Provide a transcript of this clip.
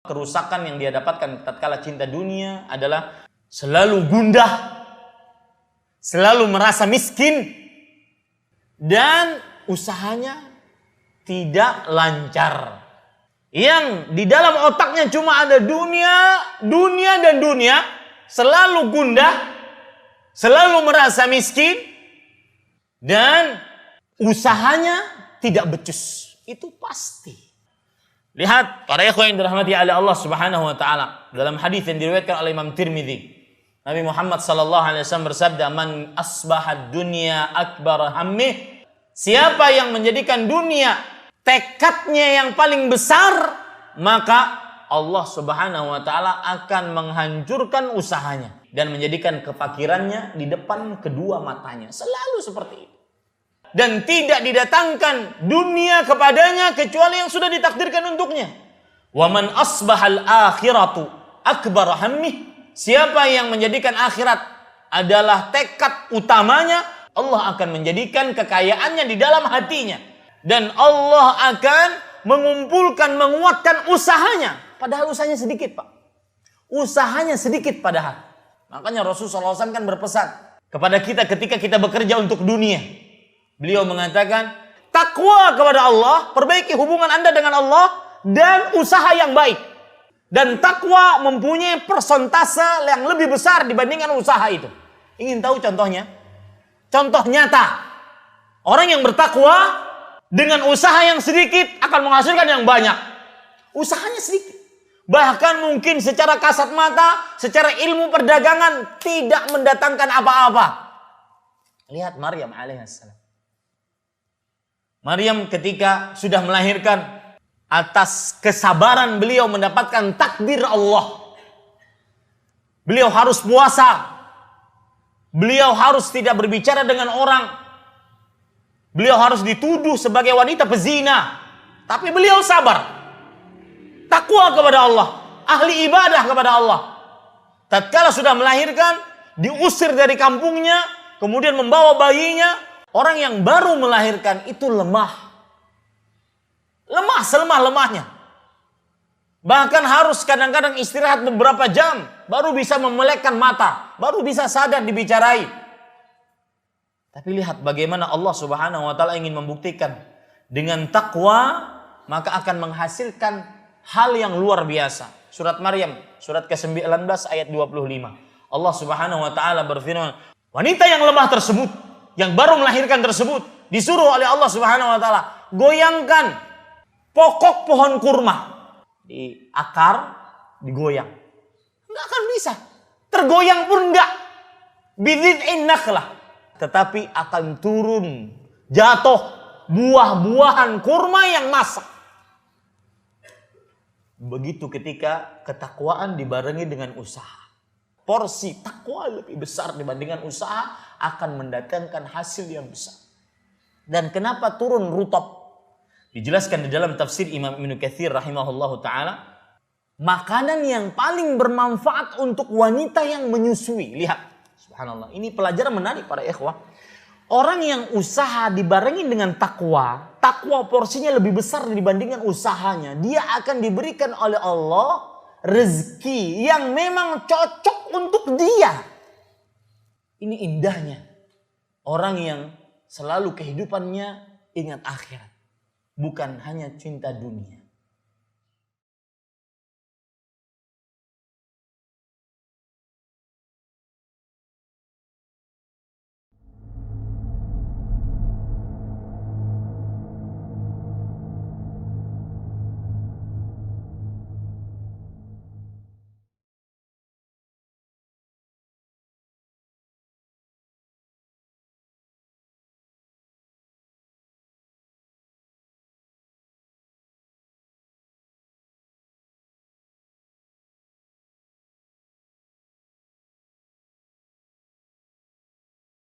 Kerusakan yang dia dapatkan tatkala cinta dunia adalah selalu gundah, selalu merasa miskin, dan usahanya tidak lancar. Yang di dalam otaknya cuma ada dunia, dunia dan dunia, selalu gundah, selalu merasa miskin, dan usahanya tidak becus. Itu pasti. Lihat para ikhwan yang dirahmati oleh Allah Subhanahu wa taala, dalam hadis yang diriwayatkan oleh Imam Tirmidzi, Nabi Muhammad sallallahu alaihi wasallam bersabda, "Man asbaha dunya akbar hammih." Siapa yang menjadikan dunia tekadnya yang paling besar, maka Allah Subhanahu wa taala akan menghancurkan usahanya dan menjadikan kefakirannya di depan kedua matanya. Selalu seperti itu. Dan tidak didatangkan dunia kepadanya kecuali yang sudah ditakdirkan untuknya. Wa man asbahal akhiratu akbar hammih. Siapa yang menjadikan akhirat adalah tekad utamanya, Allah akan menjadikan kekayaannya di dalam hatinya. Dan Allah akan mengumpulkan, menguatkan usahanya. Padahal usahanya sedikit, Pak. Usahanya sedikit padahal. Makanya Rasulullah SAW kan berpesan kepada kita ketika kita bekerja untuk dunia. Beliau mengatakan, takwa kepada Allah, perbaiki hubungan Anda dengan Allah, dan usaha yang baik. Dan takwa mempunyai persentase yang lebih besar dibandingkan usaha itu. Ingin tahu contohnya? Contoh nyata. Orang yang bertakwa dengan usaha yang sedikit akan menghasilkan yang banyak. Usahanya sedikit. Bahkan mungkin secara kasat mata, secara ilmu perdagangan tidak mendatangkan apa-apa. Lihat Maryam alaihissalam. Maryam ketika sudah melahirkan, atas kesabaran beliau mendapatkan takdir Allah. Beliau harus puasa. Beliau harus tidak berbicara dengan orang. Beliau harus dituduh sebagai wanita pezina. Tapi beliau sabar. Takwa kepada Allah. Ahli ibadah kepada Allah. Tatkala sudah melahirkan, diusir dari kampungnya, kemudian membawa bayinya. Orang yang baru melahirkan itu lemah. Lemah selemah-lemahnya. Bahkan harus kadang-kadang istirahat beberapa jam. Baru bisa memelekkan mata. Baru bisa sadar dibicarai. Tapi lihat bagaimana Allah Subhanahu wa ta'ala ingin membuktikan. Dengan takwa, maka akan menghasilkan hal yang luar biasa. Surat Maryam, surat ke-19 ayat 25. Allah Subhanahu wa ta'ala berfirman, wanita yang lemah tersebut, yang baru melahirkan tersebut, disuruh oleh Allah Subhanahu wa ta'ala, goyangkan pokok pohon kurma. Di akar, digoyang. Enggak akan bisa. Tergoyang pun enggak. Bidhid'in nakhlah. Tetapi akan turun, jatuh buah-buahan kurma yang masak. Begitu ketika ketakwaan dibarengi dengan usaha. Porsi takwa lebih besar dibandingkan usaha akan mendatangkan hasil yang besar. Dan kenapa turun rutab? Dijelaskan di dalam tafsir Imam Ibnu Katsir rahimahullahu ta'ala. Makanan yang paling bermanfaat untuk wanita yang menyusui. Lihat, subhanallah. Ini pelajaran menarik para ikhwah. Orang yang usaha dibarengi dengan takwa. Takwa porsinya lebih besar dibandingkan usahanya. Dia akan diberikan oleh Allah rezeki yang memang cocok untuk dia. Ini indahnya. Orang yang selalu kehidupannya ingat akhirat. Bukan hanya cinta dunia.